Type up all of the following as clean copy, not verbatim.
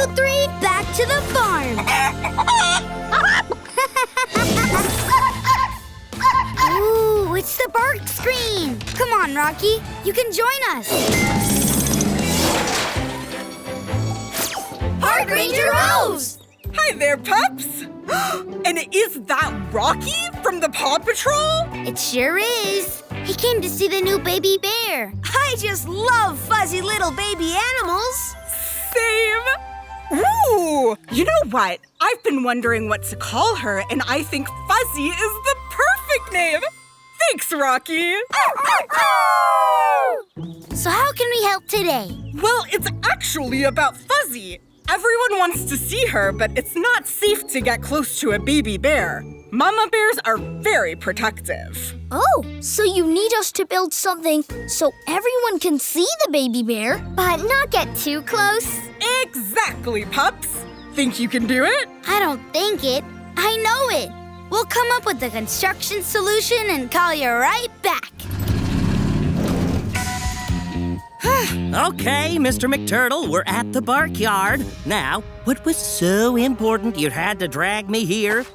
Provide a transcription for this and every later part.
3, back to the farm. Ooh, it's the bark screen. Come on, Rocky. You can join us. Park Ranger Rose! Hi there, pups. And is that Rocky from the PAW Patrol? It sure is. He came to see the new baby bear. I just love fuzzy little baby animals. Same. Ooh, you know what? I've been wondering what to call her, and I think Fuzzy is the perfect name. Thanks, Rocky. So how can we help today? Well, it's actually about Fuzzy. Everyone wants to see her, but it's not safe to get close to a baby bear. Mama bears are very protective. Oh, so you need us to build something so everyone can see the baby bear, but not get too close? Exactly, pups. Think you can do it? I don't think it. I know it. We'll come up with the construction solution and call you right back. Okay, Mr. McTurtle, we're at the barkyard. Now, what was so important you had to drag me here?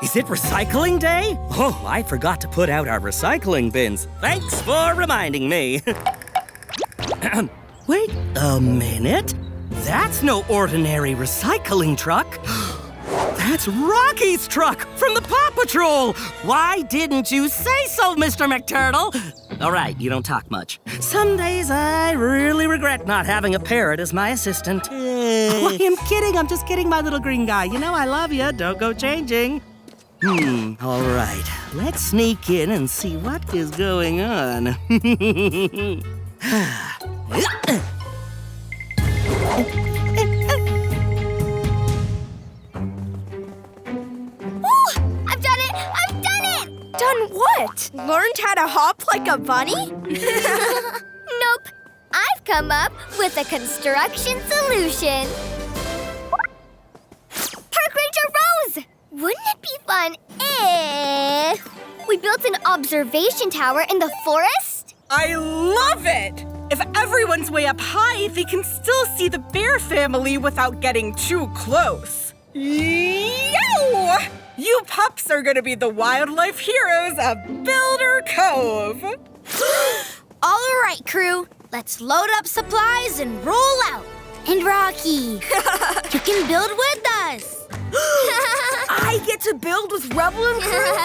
Is it recycling day? Oh, I forgot to put out our recycling bins. Thanks for reminding me. Wait a minute. That's no ordinary recycling truck. That's Rocky's truck from the PAW Patrol. Why didn't you say so, Mr. McTurtle? All right, you don't talk much. Some days I really regret not having a parrot as my assistant. Oh, I'm kidding. I'm just kidding, my little green guy. You know I love you. Don't go changing. All right. Let's sneak in and see what is going on. Done what? Learned how to hop like a bunny? Nope. I've come up with a construction solution. Park Ranger Rose! Wouldn't it be fun if we built an observation tower in the forest? I love it! If everyone's way up high, they can still see the bear family without getting too close. Yo! You pups are gonna be the wildlife heroes of Builder Cove. All right, crew. Let's load up supplies and roll out. And Rocky, you can build with us. I get to build with Rubble and Crew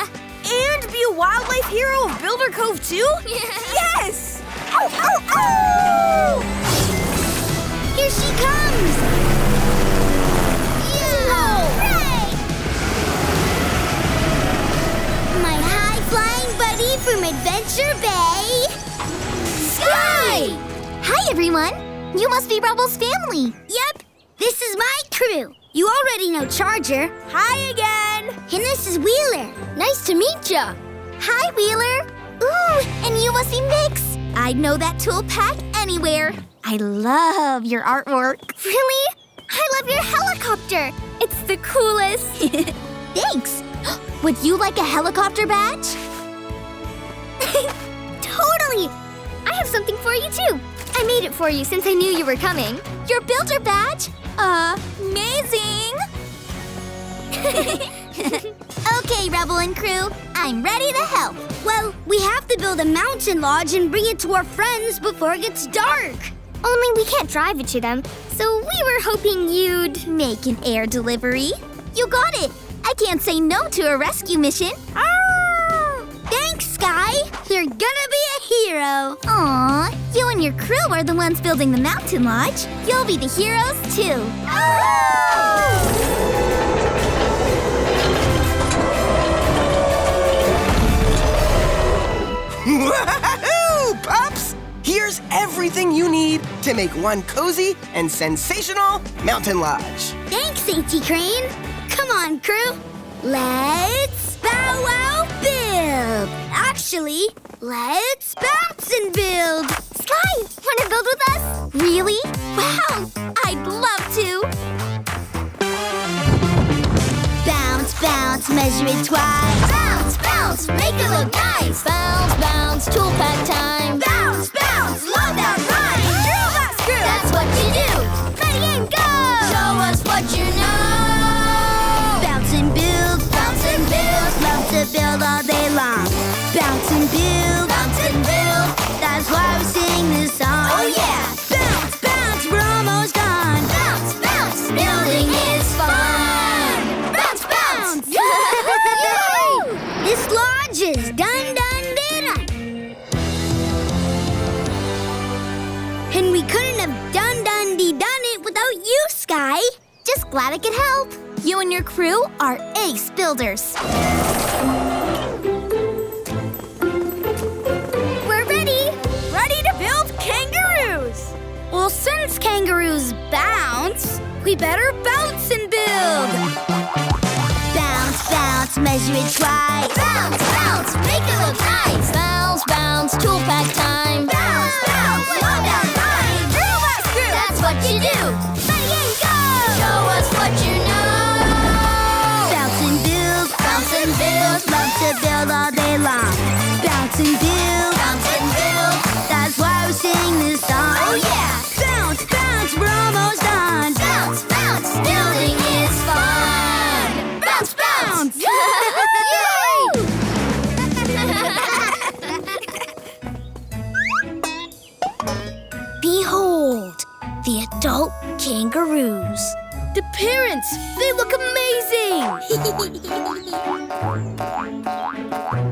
and be a wildlife hero of Builder Cove too? Yes! Ow, ow, ow! Here she comes. My high-flying buddy from Adventure Bay, Skye! Hi, everyone. You must be Rubble's family. Yep, this is my crew. You already know Charger. Hi again. And this is Wheeler. Nice to meet ya. Hi, Wheeler. Ooh, and you must be Mix. I'd know that tool pack anywhere. I love your artwork. Really? I love your helicopter. It's the coolest. Thanks. Would you like a helicopter badge? Totally! I have something for you, too. I made it for you since I knew you were coming. Your builder badge? Amazing! Okay, Rubble and Crew. I'm ready to help. Well, we have to build a mountain lodge and bring it to our friends before it gets dark. Only we can't drive it to them, so we were hoping you'd make an air delivery. You got it! I can't say no to a rescue mission. Ah! Thanks, Skye. You're gonna be a hero. Aw, you and your crew are the ones building the mountain lodge. You'll be the heroes, too. Woohoo, pups! Here's everything you need to make one cozy and sensational mountain lodge. Thanks, Auntie Crane. Come on, crew. Let's bow wow build. Actually, let's bounce and build. Skye, wanna build with us? Really? Wow, I'd love to. Bounce, bounce, measure it twice. Bounce, bounce, make it look nice. Bounce, bounce, tool pack time. Bounce, bounce, love that rhyme. Drill screw! That's what you do! Ready and go! Show us what you know! Bounce and build, bounce and build. Love to build all day long. Bounce and build, bounce and build. That's why we sing this song. Oh yeah! Bounce, bounce, we're almost done. Bounce, bounce, building is fun. Bounce, bounce! Yay! This lodge is done. And we couldn't have done it without you, Skye. Just glad I could help. You and your crew are ace builders. We're ready. Ready to build kangaroos! Well, since kangaroos bounce, we better bounce and build. Bounce, bounce, measure it twice. Bounce, bounce, make it look nice. Bounce, bounce, tool pack time. Bounce, bounce, one down line. Robot screw, that's what you do. Ready and go. Show us what you know. Bounce and build, bounce and build. Love to build all day long. Bounce and build, bounce and build. That's why we sing this song. Oh yeah. Bounce, bounce, we're almost done. Bounce, bounce, building is fun. Bounce, bounce. Yay! Behold, the adult kangaroos. The parents, they look amazing!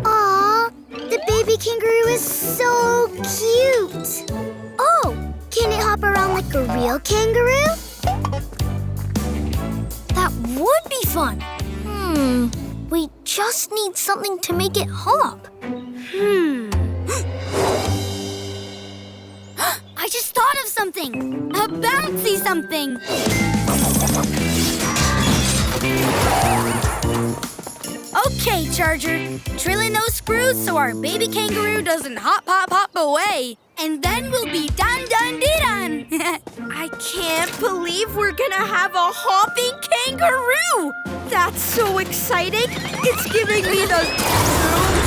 Aw, the baby kangaroo is so cute. Oh, can it hop around like a real kangaroo? That would be fun. We just need something to make it hop. I just thought of something. A bouncy something. Okay, Charger. Drill in those screws so our baby kangaroo doesn't hop, hop, hop away. And then we'll be done. I can't believe we're gonna have a hopping kangaroo! That's so exciting! It's giving me the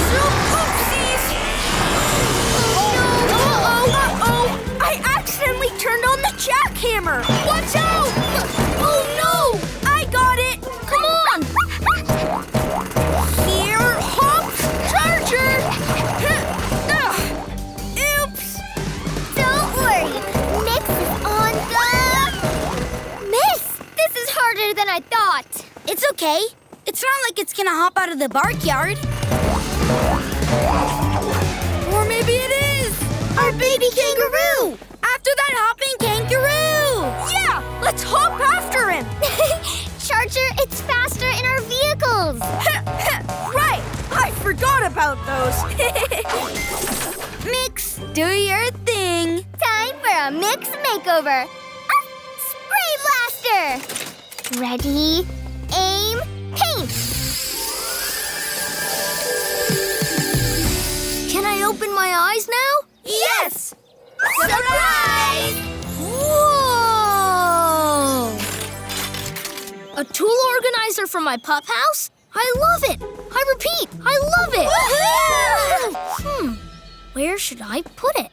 zoom oopsies! Uh-oh! I accidentally turned on the jackhammer! Watch out! Oh no! I got it! Come on! Here hops Charger! Oops! Don't worry. Mix is on the... Miss, this is harder than I thought. It's okay. It's not like it's gonna hop out of the barkyard. Or maybe it is! Our baby kangaroo! After that hopping kangaroo! Yeah! Let's hop after him! Charger, it's faster in our vehicles. Right! I forgot about those. Mix, do your thing. Time for a Mix makeover. Spray blaster. Ready, aim, paint. Can I open my eyes now? Yes! Surprise! Whoa! A tool organizer from my pup house? I love it! I repeat, I love it! Where should I put it?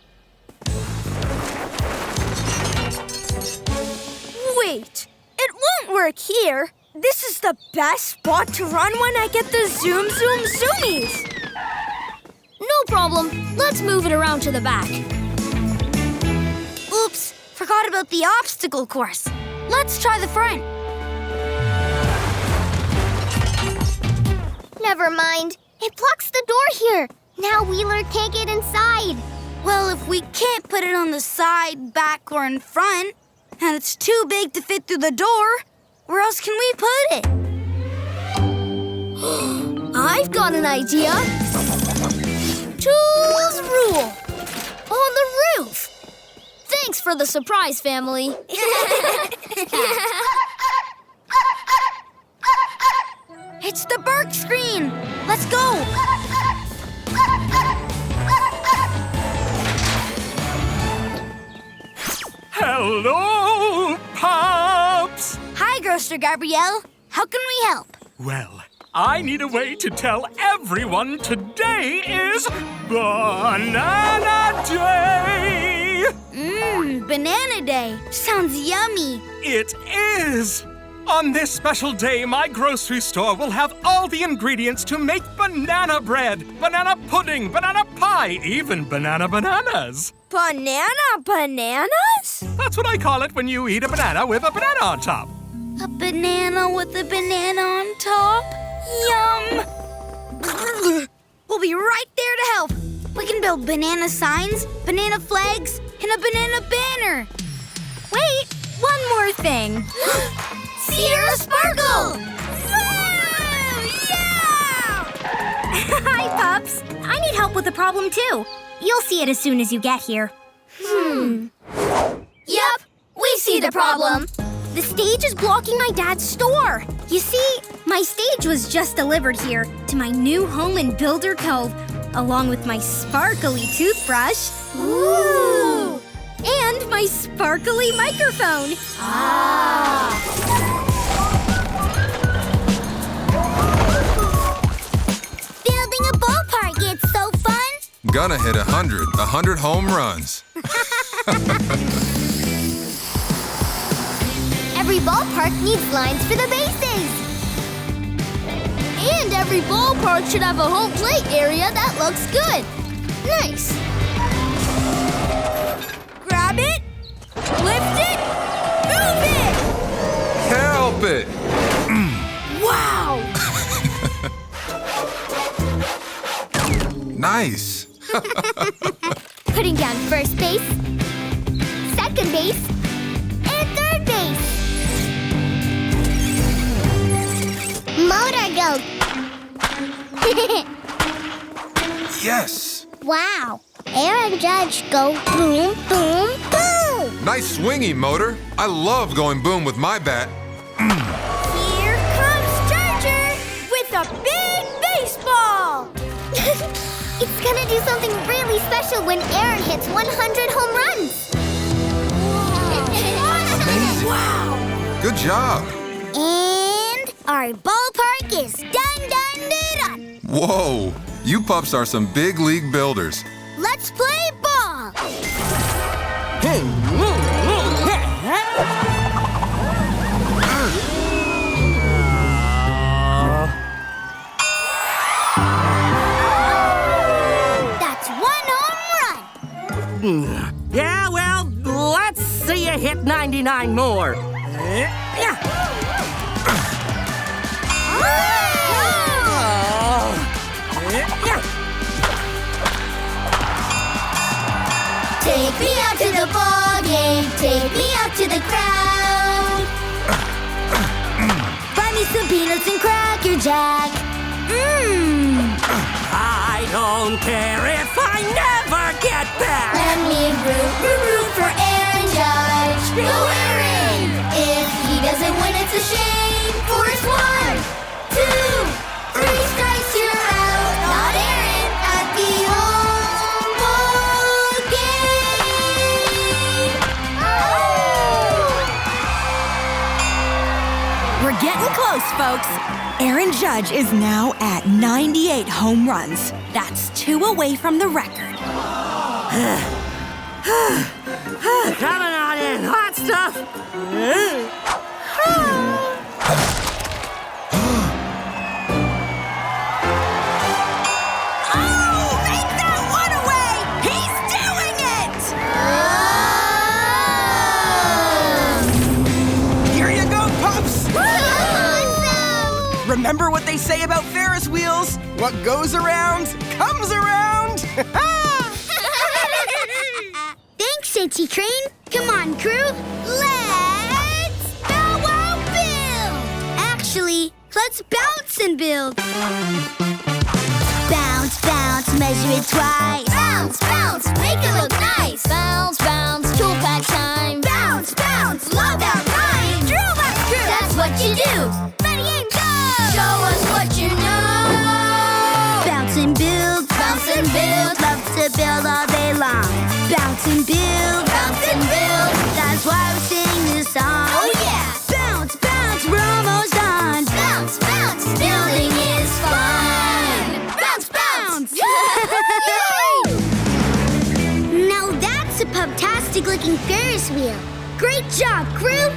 Wait, it won't work here. This is the best spot to run when I get the zoom zoomies. No problem. Let's move it around to the back. Oops, forgot about the obstacle course. Let's try the front. Never mind. It blocks the door here. Now Wheeler can't get inside. Well, if we can't put it on the side, back, or in front, and it's too big to fit through the door, where else can we put it? I've got an idea. Tools rule. On the roof. Thanks for the surprise, family. It's the bark screen. Let's go. Hello, pups! Hi, Grocer Gabrielle. How can we help? Well, I need a way to tell everyone today is Banana Day! Banana Day. Sounds yummy. It is! On this special day, my grocery store will have all the ingredients to make banana bread, banana pudding, banana pie, even banana bananas. Banana bananas? That's what I call it when you eat a banana with a banana on top. A banana with a banana on top? Yum! We'll be right there to help. We can build banana signs, banana flags, and a banana banner. Wait, one more thing. Sierra Sparkle! Yeah! Hi, pups. I need help with a problem, too. You'll see it as soon as you get here. Yep, we see the problem. The stage is blocking my dad's store. You see, my stage was just delivered here to my new home in Builder Cove, along with my sparkly toothbrush. Ooh! And my sparkly microphone. Building a ballpark, it's so fun. Gonna hit 100 home runs. Every ballpark needs lines for the bases. And every ballpark should have a home plate area that looks good. Nice. Grab it, lift it, move it! Help it! Wow! Nice. Putting down first base, second base, and third base. Motor go. Yes. Wow. Aaron Judge go boom, boom, boom. Nice swingy, Motor. I love going boom with my bat. Here comes Charger with a big baseball! It's gonna do something really special when Aaron hits 100 home runs. Amazing. Wow! Good job. And our ballpark is done. Whoa. You pups are some big league builders. Let's play ball. That's one home run. Yeah, well, let's see you hit 99 more. Take me out to the ball game. Take me out to the crowd. Buy me some peanuts and Cracker Jack. I don't care if I never get back. Let me root for Aaron Judge. Go Aaron! If he doesn't win, it's a shame. For it's 1, 2, 3 strikes, you're out. Not Aaron at the home ball game. Oh! We're getting close, folks. Aaron Judge is now at 98 home runs. That's 2 away from the record. Coming on in, hot stuff. Oh, make that one away! He's doing it! Here you go, pups! Awesome! Remember what they say about Ferris wheels? What goes around, comes around! Thanks, Auntie Crane. Come on, crew. Let's bow wow build. Actually, let's bounce and build. Bounce, bounce, measure it twice. Bounce, bounce, make it look nice. Bounce, bounce, tool pack time. Bounce, bounce, love that rhyme. Drill that crew. That's what you do. Ready and go. Show us what you know. Bounce and build, bounce and build. Love to build all day long. Bounce and build, that's why we sing this song. Oh yeah! Bounce, bounce, we're almost done. Bounce, bounce, building is fun. Bounce, bounce! Now that's a pub-tastic plastic-looking Ferris wheel. Great job, crew!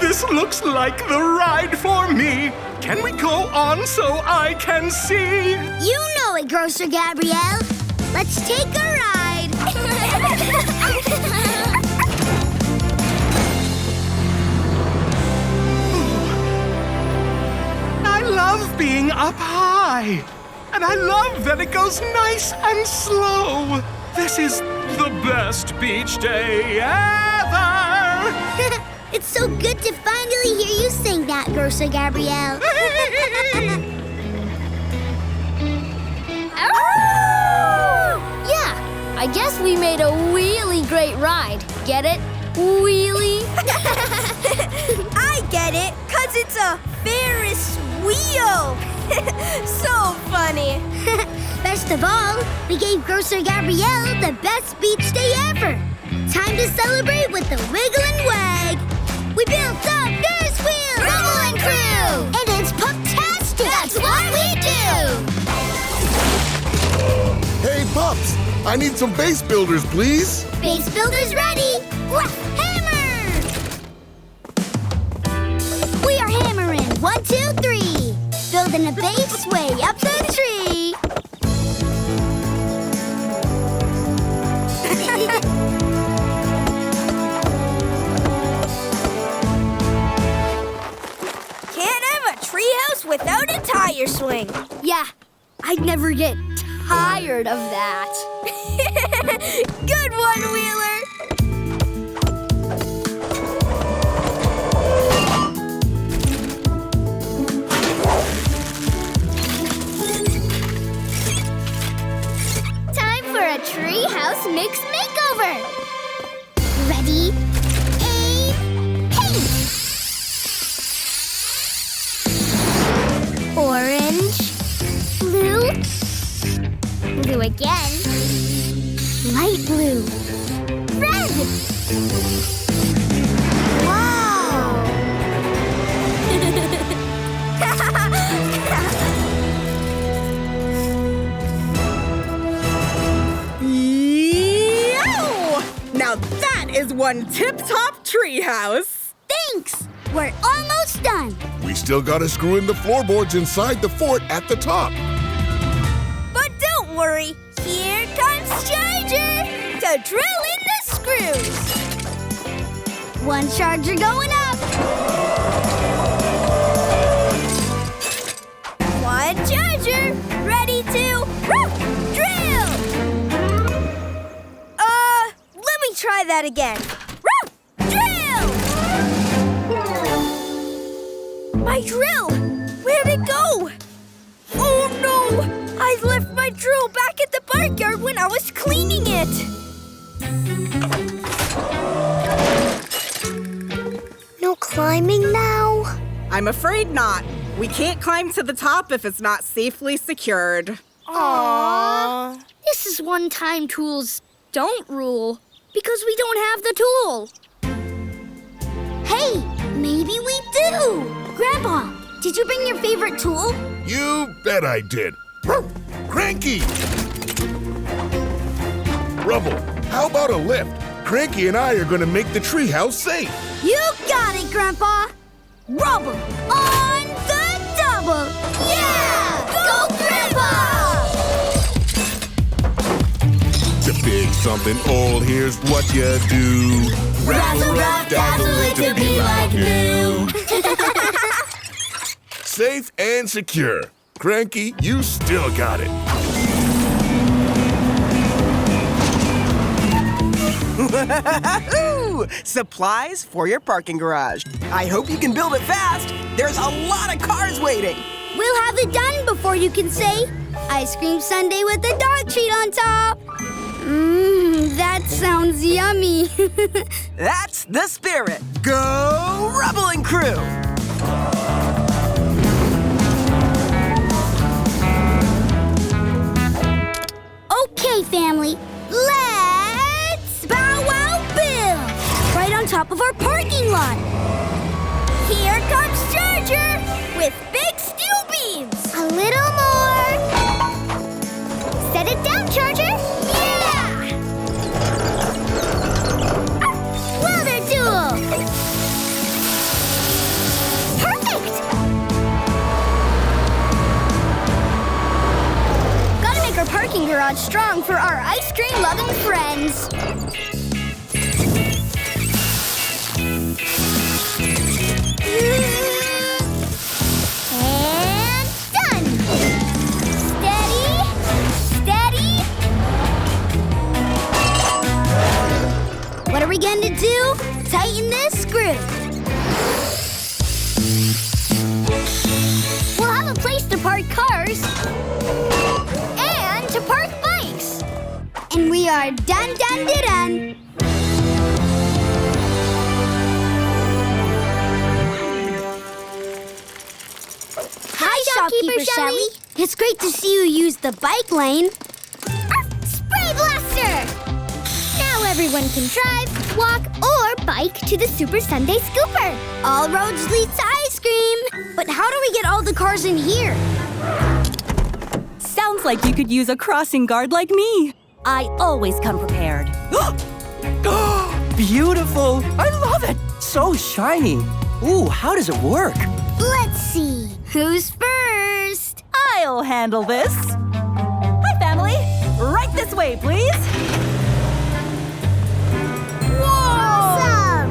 This looks like the ride for me. Can we go on so I can see? You know it, Grocer Gabrielle. Let's take a ride. I love being up high. And I love that it goes nice and slow. This is the best beach day ever. It's so good to finally hear you sing that, Grocer Gabrielle. Yeah, I guess we made a really great ride. Get it? Wheelie? I get it, 'cause it's a Ferris wheel. So funny. Best of all, we gave Grocer Gabrielle the best beach day ever. Time to celebrate with the Wiggle and Wag. We built a Ferris wheel! Rubble Crew! And it's pup-tastic! That's what we do! Hey, pups! I need some base builders, please. Base builders ready! Hammer! We are hammering 1, 2, 3. Building a base way up the tree. Can't have a treehouse without a tire swing. Yeah, I'd never get tired of that. Good one, Wheeler. Time for a treehouse mix makeover. Ready, aim, paint. Orange, blue, blue again, light blue, red. Wow! Yow! Now that is one tip-top treehouse. Thanks! We're almost done. We still gotta screw in the floorboards inside the fort at the top. But don't worry, here comes Charger to drill in the screws. One charger going up. One Charger ready to drill. Let me try that again. Drill! My drill! Where'd it go? Oh no! I left my drill back at the barnyard when I was cleaning it. No climbing now? I'm afraid not. We can't climb to the top if it's not safely secured. Aww. This is one time tools don't rule because we don't have the tool. Hey, maybe we do. Grandpa, did you bring your favorite tool? You bet I did. Cranky! Rubble, how about a lift? Cranky and I are gonna make the treehouse safe. You got it, Grandpa. Rubble on the double. Yeah! Go, Grandpa! To fix something old, here's what you do. Razzle, dazzle it to be like new. Safe and secure. Cranky, you still got it. Supplies for your parking garage. I hope you can build it fast. There's a lot of cars waiting. We'll have it done before you can say ice cream sundae with a dog treat on top. That sounds yummy. That's the spirit. Go Rubble Crew! Okay, family, let's bow wow build! Right on top of our parking lot. Here comes Charger with big steel beams. A little more. Set it down, Charger. Yeah! rod strong for our ice cream-loving friends. And done! Steady, steady. What are we going to do? Tighten this screw. We'll have a place to park cars and to park bikes. And we are done. Hi, Shopkeeper Shelly. It's great to see you use the bike lane. Spray blaster! Now everyone can drive, walk, or bike to the Super Sunday Scooper. All roads lead to ice cream. But how do we get all the cars in here? Sounds like you could use a crossing guard like me. I always come prepared. Beautiful! I love it! So shiny. Ooh, how does it work? Let's see. Who's first? I'll handle this. Hi, family. Right this way, please. Awesome!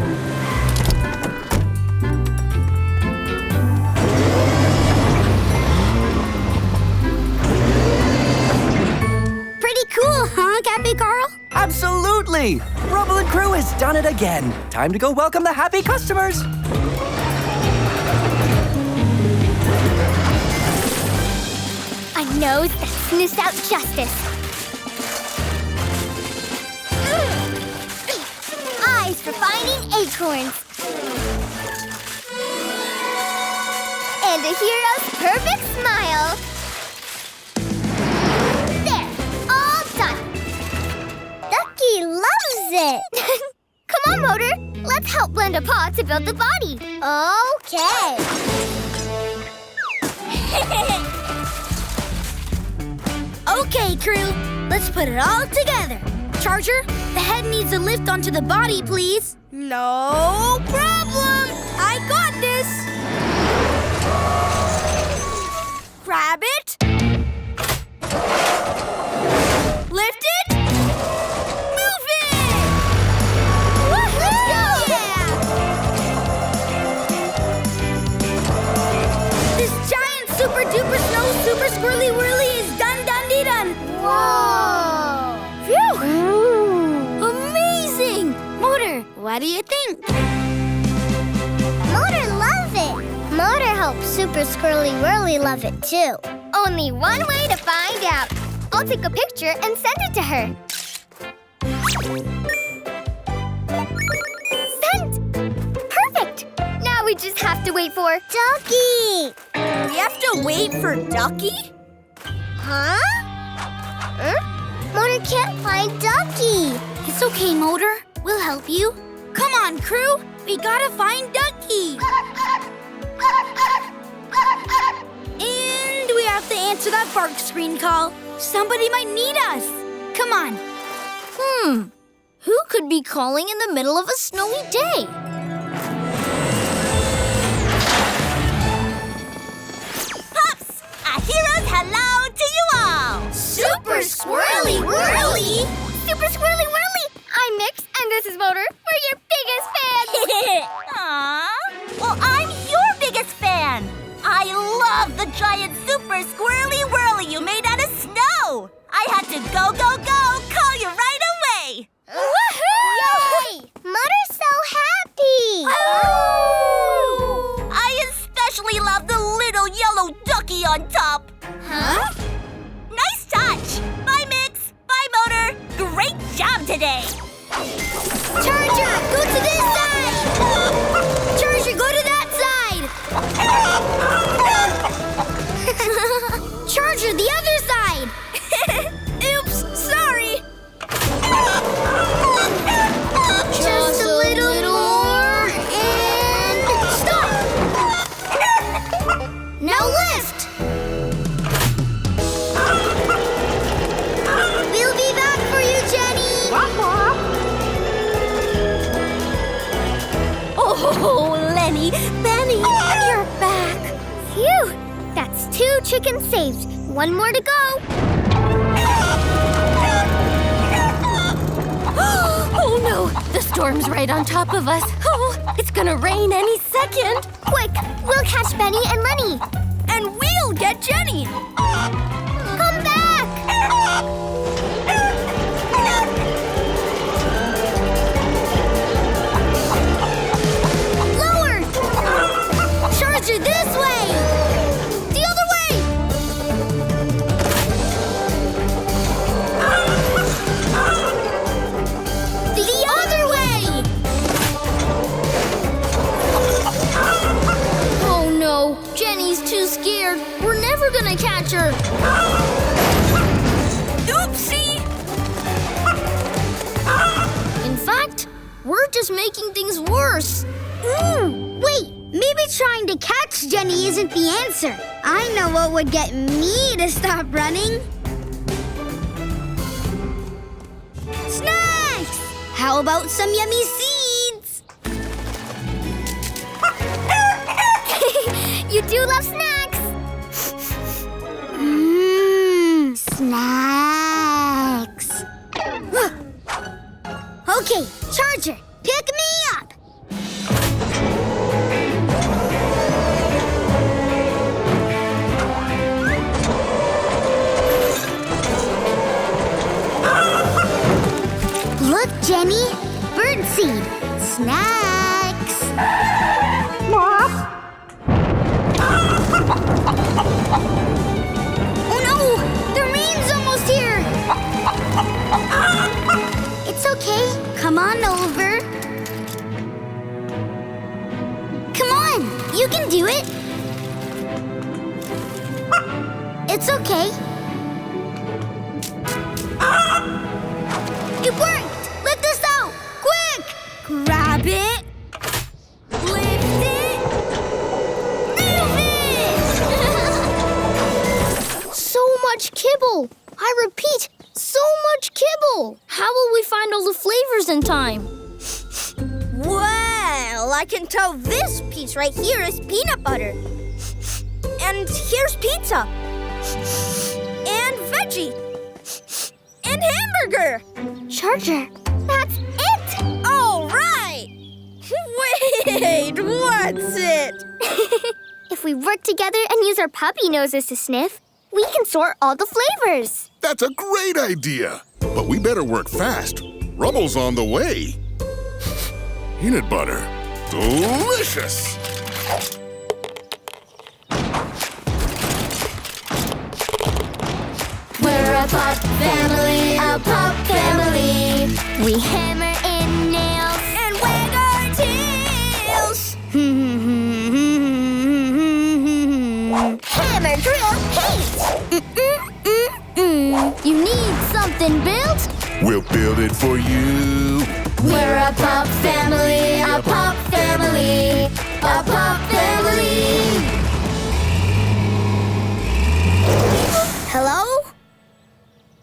Pretty cool, huh, Cafe Carl? Absolutely! Rubble Crew has done it again. Time to go welcome the happy customers. A nose that sniffs out justice. Eyes for finding acorns. And a hero's perfect smile. There, all done. Ducky loves it. Come on, Motor. Let's help blend a paw to build the body. Okay. Okay, crew. Let's put it all together. Charger, the head needs a lift onto the body, please. No problem. I got this. Grab it. Lift it. Move it. Let's go! Yeah. This giant super duper snow super squirrely whirly is done. Whoa! Phew! Amazing! Motor, what do you think? Motor loves it! Motor hopes Super Squirrely Whirly love it too. Only one way to find out. I'll take a picture and send it to her. Sent! Perfect! Now we just have to wait for Ducky! We have to wait for Ducky? Huh? Motor can't find Ducky. It's okay, Motor. We'll help you. Come on, crew. We gotta find Ducky. And we have to answer that bark screen call. Somebody might need us. Come on. Who could be calling in the middle of a snowy day? Pups! A hero's hello to you all! Super Squirrely Whirly! Super Squirrely Whirly! I'm Nix, and this is Motor. We're your biggest fans! Aww. Well, I'm your biggest fan. I love the giant Super Squirrely Whirly you made out of snow. I had to go, call you right away. Woohoo! Yay! Motor's so happy! Oh! I especially love the little yellow ducky on top. Huh? Nice touch! Bye, Mix! Bye, Motor! Great job today! Charger, go to this side! Charger, go to that side! Charger, the other side! Oops, sorry! Just a little more, and stop! Now lift! We'll be back for you, Jenny! Oh, Lenny, Benny, you're back! Phew! That's 2 chickens saved. 1 more to go. The storm's right on top of us. Oh, it's gonna rain any second. Quick, we'll catch Benny and Lenny. And we'll get Jenny. Come back! Lower! Charger this way! The other way! The other way! Oh no, Jenny's too scared. We're never gonna catch her. Oopsie! In fact, we're just making things worse. Wait, maybe trying to catch Jenny isn't the answer. I know what would get me to stop running. Snacks! How about some yummy seeds? You do love snacks. Snacks. Okay, Charger, pick me up. Look, Jenny, birdseed, snacks. Oh no, the rain's almost here. It's okay, come on over. Come on, you can do it. It's okay. It worked! Lift this out! Quick! Grab it! Lift it! Move it! So much kibble! I repeat, so much kibble! How will we find all the flavors in time? Well, I can tell this piece right here is peanut butter. And here's pizza. And veggie. And hamburger. Charger, that's it! All right. Wait, what's it? If we work together and use our puppy noses to sniff, we can sort all the flavors. That's a great idea. But we better work fast. Rubble's on the way. Peanut butter. Delicious. We're a pup family, a pup family. We hammer in nails And wag our tails. Hammer, drill, paint. You need something built? We'll build it for you. We're a pup family, a pup family, a pup family. Hello?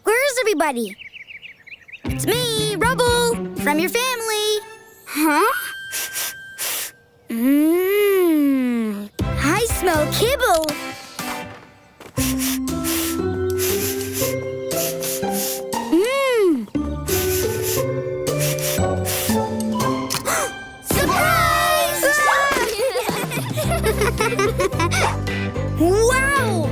Where's everybody? It's me, Rubble, from your family. Huh? I smell kibble. Surprise! Wow!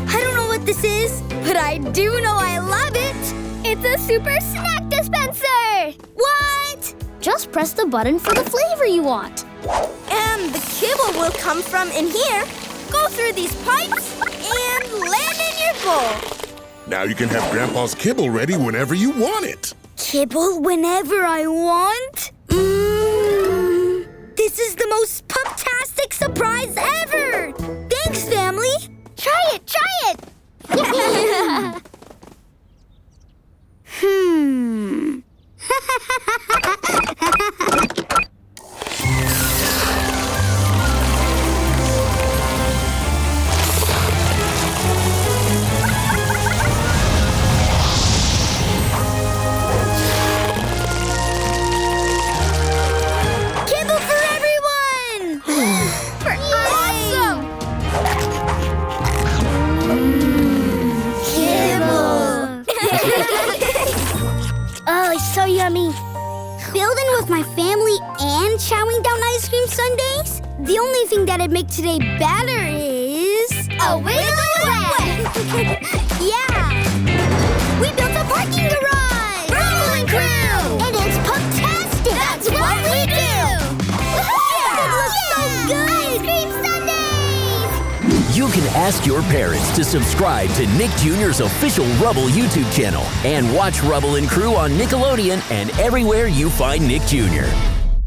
I don't know what this is, but I do know I love it. It's a super snack dispenser. What? Just press the button for the flavor you want. And the kibble will come from in here, go through these pipes, and land in your bowl. Now you can have Grandpa's kibble ready whenever you want it. Kibble whenever I want? This is the most pup-tastic surprise ever! Thanks, family! Try it, try it! Kibble for everyone! Awesome! Kibble! Oh, it's so yummy. building with my family and chowing down ice cream sundaes? The only thing that'd make today better is... a wiggle-away! Yeah! We built a parking garage! Rubble Crew! And it's pumptastic! That's what we do! It looks so good! Ice cream sundaes! You can ask your parents to subscribe to Nick Jr.'s official Rubble YouTube channel and watch Rubble & Crew on Nickelodeon and everywhere you find Nick Jr.